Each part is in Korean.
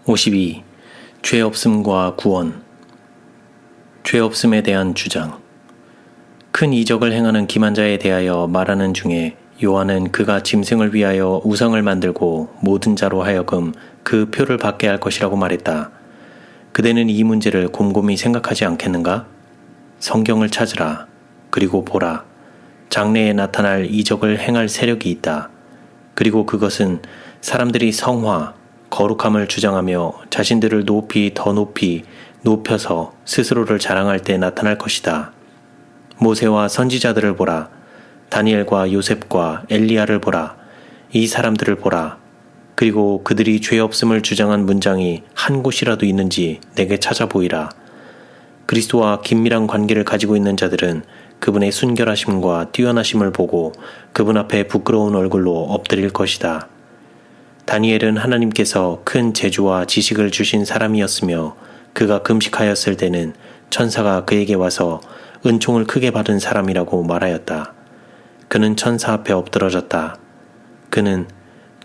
52. 죄 없음과 구원. 죄 없음에 대한 주장. 큰 이적을 행하는 기만자에 대하여 말하는 중에 요한은 그가 짐승을 위하여 우상을 만들고 모든 자로 하여금 그 표를 받게 할 것이라고 말했다. 그대는 이 문제를 곰곰이 생각하지 않겠는가? 성경을 찾으라. 그리고 보라. 장래에 나타날 이적을 행할 세력이 있다. 그리고 그것은 사람들이 성화, 거룩함을 주장하며 자신들을 더 높이 높여서 스스로를 자랑할 때 나타날 것이다. 모세와 선지자들을 보라. 다니엘과 요셉과 엘리야를 보라. 이 사람들을 보라. 그리고 그들이 죄 없음을 주장한 문장이 한 곳이라도 있는지 내게 찾아보이라. 그리스도와 긴밀한 관계를 가지고 있는 자들은 그분의 순결하심과 뛰어나심을 보고 그분 앞에 부끄러운 얼굴로 엎드릴 것이다. 다니엘은 하나님께서 큰 재주와 지식을 주신 사람이었으며 그가 금식하였을 때는 천사가 그에게 와서 은총을 크게 받은 사람이라고 말하였다. 그는 천사 앞에 엎드러졌다. 그는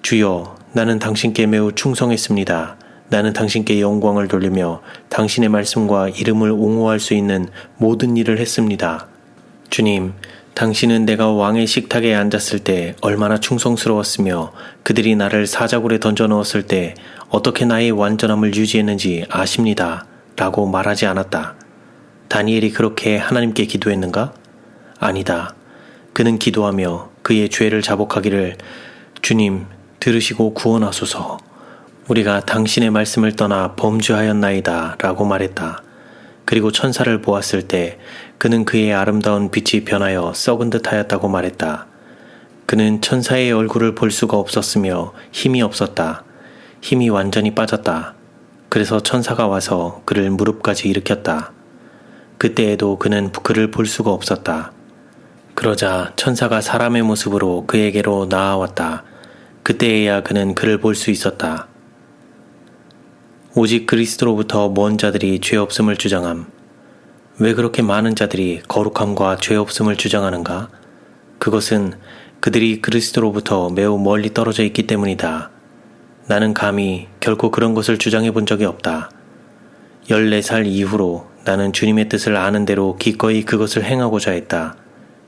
주여, 나는 당신께 매우 충성했습니다. 나는 당신께 영광을 돌리며 당신의 말씀과 이름을 옹호할 수 있는 모든 일을 했습니다. 주님, 당신은 내가 왕의 식탁에 앉았을 때 얼마나 충성스러웠으며 그들이 나를 사자굴에 던져 넣었을 때 어떻게 나의 완전함을 유지했는지 아십니다. 라고 말하지 않았다. 다니엘이 그렇게 하나님께 기도했는가? 아니다. 그는 기도하며 그의 죄를 자복하기를 주님, 들으시고 구원하소서. 우리가 당신의 말씀을 떠나 범죄하였나이다. 라고 말했다. 그리고 천사를 보았을 때 그는 그의 아름다운 빛이 변하여 썩은 듯 하였다고 말했다. 그는 천사의 얼굴을 볼 수가 없었으며 힘이 없었다. 힘이 완전히 빠졌다. 그래서 천사가 와서 그를 무릎까지 일으켰다. 그때에도 그는 그를 볼 수가 없었다. 그러자 천사가 사람의 모습으로 그에게로 나아왔다. 그때에야 그는 그를 볼 수 있었다. 오직 그리스도로부터 먼 자들이 죄 없음을 주장함. 왜 그렇게 많은 자들이 거룩함과 죄 없음을 주장하는가? 그것은 그들이 그리스도로부터 매우 멀리 떨어져 있기 때문이다. 나는 감히 결코 그런 것을 주장해 본 적이 없다. 14살 이후로 나는 주님의 뜻을 아는 대로 기꺼이 그것을 행하고자 했다.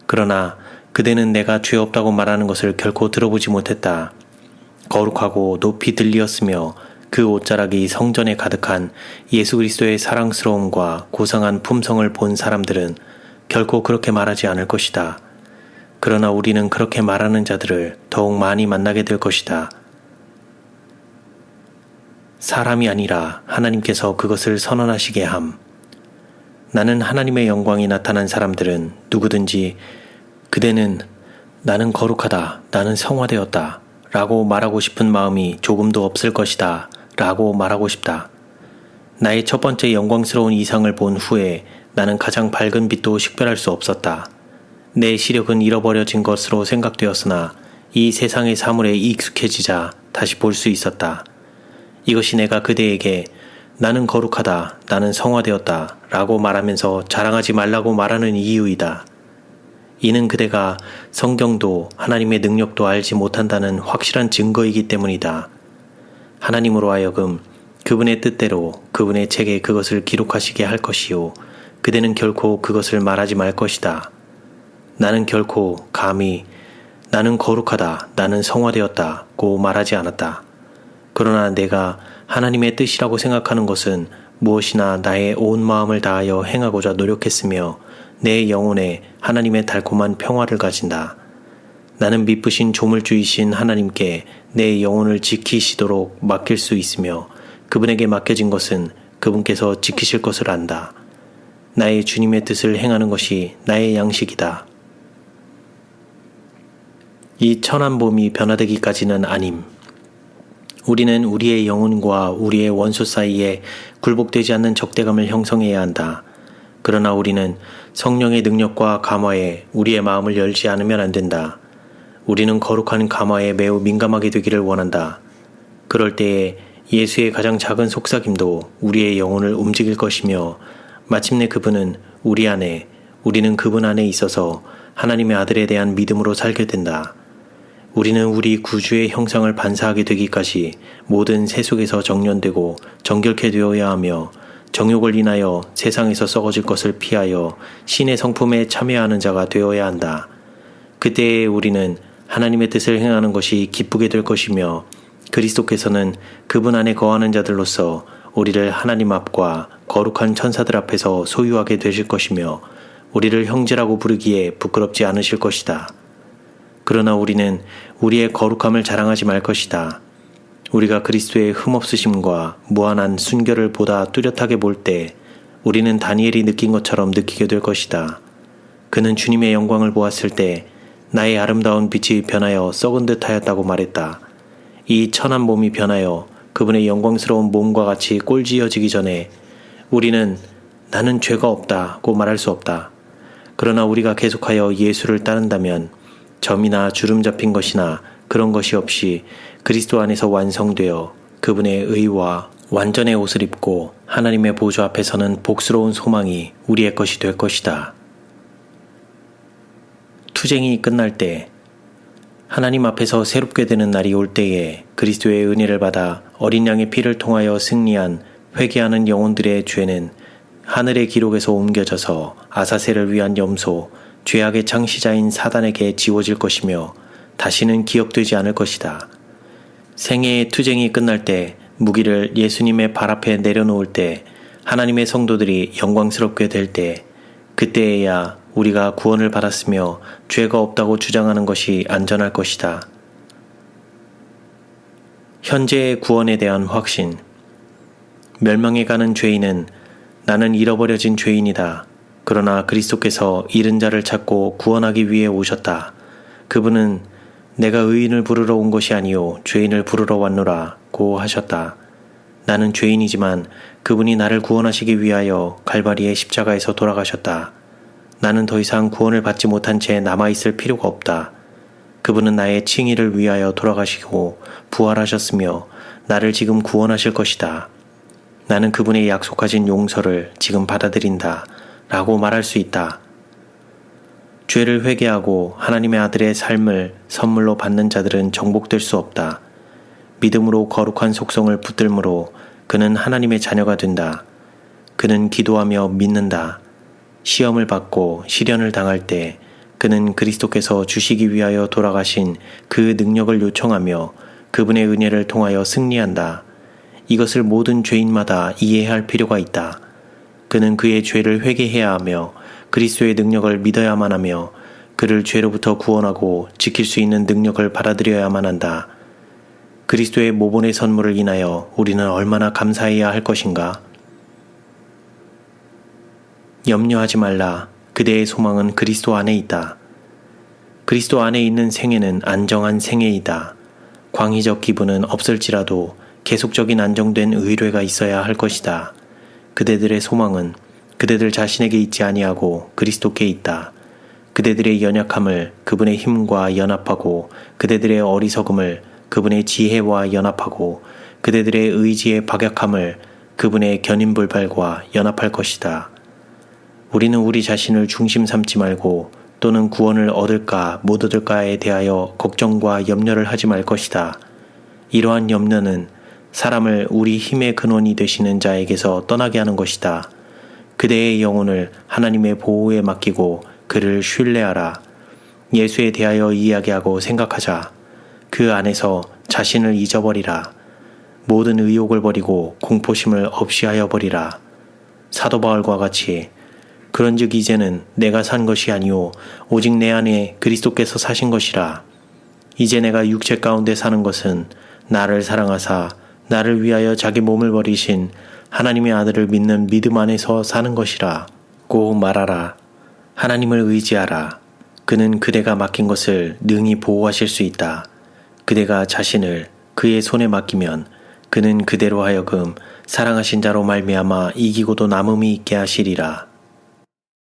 그러나 그대는 내가 죄 없다고 말하는 것을 결코 들어보지 못했다. 거룩하고 높이 들리었으며 그 옷자락이 성전에 가득한 예수 그리스도의 사랑스러움과 고상한 품성을 본 사람들은 결코 그렇게 말하지 않을 것이다. 그러나 우리는 그렇게 말하는 자들을 더욱 많이 만나게 될 것이다. 사람이 아니라 하나님께서 그것을 선언하시게 함. 나는 하나님의 영광이 나타난 사람들은 누구든지 그대는 나는 거룩하다, 나는 성화되었다 라고 말하고 싶은 마음이 조금도 없을 것이다 라고 말하고 싶다. 나의 첫 번째 영광스러운 이상을 본 후에 나는 가장 밝은 빛도 식별할 수 없었다. 내 시력은 잃어버려진 것으로 생각되었으나 이 세상의 사물에 익숙해지자 다시 볼 수 있었다. 이것이 내가 그대에게 나는 거룩하다, 나는 성화되었다 라고 말하면서 자랑하지 말라고 말하는 이유이다. 이는 그대가 성경도 하나님의 능력도 알지 못한다는 확실한 증거이기 때문이다. 하나님으로 하여금 그분의 뜻대로 그분의 책에 그것을 기록하시게 할 것이요. 그대는 결코 그것을 말하지 말 것이다. 나는 결코 감히 나는 거룩하다, 나는 성화되었다고 말하지 않았다. 그러나 내가 하나님의 뜻이라고 생각하는 것은 무엇이나 나의 온 마음을 다하여 행하고자 노력했으며 내 영혼에 하나님의 달콤한 평화를 가진다. 나는 미쁘신 조물주이신 하나님께 내 영혼을 지키시도록 맡길 수 있으며 그분에게 맡겨진 것은 그분께서 지키실 것을 안다. 나의 주님의 뜻을 행하는 것이 나의 양식이다. 이 천한 몸이 변화되기까지는 아님. 우리는 우리의 영혼과 우리의 원수 사이에 굴복되지 않는 적대감을 형성해야 한다. 그러나 우리는 성령의 능력과 감화에 우리의 마음을 열지 않으면 안 된다. 우리는 거룩한 감화에 매우 민감하게 되기를 원한다. 그럴 때에 예수의 가장 작은 속삭임도 우리의 영혼을 움직일 것이며 마침내 그분은 우리 안에, 우리는 그분 안에 있어서 하나님의 아들에 대한 믿음으로 살게 된다. 우리는 우리 구주의 형상을 반사하게 되기까지 모든 세속에서 정련되고 정결케 되어야 하며 정욕을 인하여 세상에서 썩어질 것을 피하여 신의 성품에 참여하는 자가 되어야 한다. 그때에 우리는 하나님의 뜻을 행하는 것이 기쁘게 될 것이며 그리스도께서는 그분 안에 거하는 자들로서 우리를 하나님 앞과 거룩한 천사들 앞에서 소유하게 되실 것이며 우리를 형제라고 부르기에 부끄럽지 않으실 것이다. 그러나 우리는 우리의 거룩함을 자랑하지 말 것이다. 우리가 그리스도의 흠없으심과 무한한 순결을 보다 뚜렷하게 볼 때 우리는 다니엘이 느낀 것처럼 느끼게 될 것이다. 그는 주님의 영광을 보았을 때 나의 아름다운 빛이 변하여 썩은 듯 하였다고 말했다. 이 천한 몸이 변하여 그분의 영광스러운 몸과 같이 꼴지어지기 전에 우리는 나는 죄가 없다고 말할 수 없다. 그러나 우리가 계속하여 예수를 따른다면 점이나 주름 잡힌 것이나 그런 것이 없이 그리스도 안에서 완성되어 그분의 의와 완전의 옷을 입고 하나님의 보좌 앞에서는 복스러운 소망이 우리의 것이 될 것이다. 투쟁이 끝날 때 하나님 앞에서 새롭게 되는 날이 올 때에 그리스도의 은혜를 받아 어린 양의 피를 통하여 승리한 회개하는 영혼들의 죄는 하늘의 기록에서 옮겨져서 아사셀을 위한 염소, 죄악의 창시자인 사단에게 지워질 것이며 다시는 기억되지 않을 것이다. 생애의 투쟁이 끝날 때 무기를 예수님의 발 앞에 내려놓을 때 하나님의 성도들이 영광스럽게 될 때 그때에야 우리가 구원을 받았으며 죄가 없다고 주장하는 것이 안전할 것이다. 현재의 구원에 대한 확신. 멸망에 가는 죄인은 나는 잃어버려진 죄인이다. 그러나 그리스도께서 잃은 자를 찾고 구원하기 위해 오셨다. 그분은 내가 의인을 부르러 온 것이 아니요 죄인을 부르러 왔노라고 하셨다. 나는 죄인이지만 그분이 나를 구원하시기 위하여 갈바리의 십자가에서 돌아가셨다. 나는 더 이상 구원을 받지 못한 채 남아있을 필요가 없다. 그분은 나의 칭의를 위하여 돌아가시고 부활하셨으며 나를 지금 구원하실 것이다. 나는 그분의 약속하신 용서를 지금 받아들인다 라고 말할 수 있다. 죄를 회개하고 하나님의 아들의 삶을 선물로 받는 자들은 정복될 수 없다. 믿음으로 거룩한 속성을 붙들므로 그는 하나님의 자녀가 된다. 그는 기도하며 믿는다. 시험을 받고 시련을 당할 때 그는 그리스도께서 주시기 위하여 돌아가신 그 능력을 요청하며 그분의 은혜를 통하여 승리한다. 이것을 모든 죄인마다 이해할 필요가 있다. 그는 그의 죄를 회개해야 하며 그리스도의 능력을 믿어야만 하며 그를 죄로부터 구원하고 지킬 수 있는 능력을 받아들여야만 한다. 그리스도의 모본의 선물을 인하여 우리는 얼마나 감사해야 할 것인가? 염려하지 말라. 그대의 소망은 그리스도 안에 있다. 그리스도 안에 있는 생애는 안정한 생애이다. 광의적 기분은 없을지라도 계속적인 안정된 의뢰가 있어야 할 것이다. 그대들의 소망은 그대들 자신에게 있지 아니하고 그리스도께 있다. 그대들의 연약함을 그분의 힘과 연합하고 그대들의 어리석음을 그분의 지혜와 연합하고 그대들의 의지의 박약함을 그분의 견인불발과 연합할 것이다. 우리는 우리 자신을 중심 삼지 말고 또는 구원을 얻을까 못 얻을까에 대하여 걱정과 염려를 하지 말 것이다. 이러한 염려는 사람을 우리 힘의 근원이 되시는 자에게서 떠나게 하는 것이다. 그대의 영혼을 하나님의 보호에 맡기고 그를 신뢰하라. 예수에 대하여 이야기하고 생각하자. 그 안에서 자신을 잊어버리라. 모든 의욕을 버리고 공포심을 없이 하여 버리라. 사도 바울과 같이 그런즉 이제는 내가 산 것이 아니오 오직 내 안에 그리스도께서 사신 것이라. 이제 내가 육체 가운데 사는 것은 나를 사랑하사 나를 위하여 자기 몸을 버리신 하나님의 아들을 믿는 믿음 안에서 사는 것이라 고 말하라. 하나님을 의지하라. 그는 그대가 맡긴 것을 능히 보호하실 수 있다. 그대가 자신을 그의 손에 맡기면 그는 그대로 하여금 사랑하신 자로 말미암아 이기고도 남음이 있게 하시리라.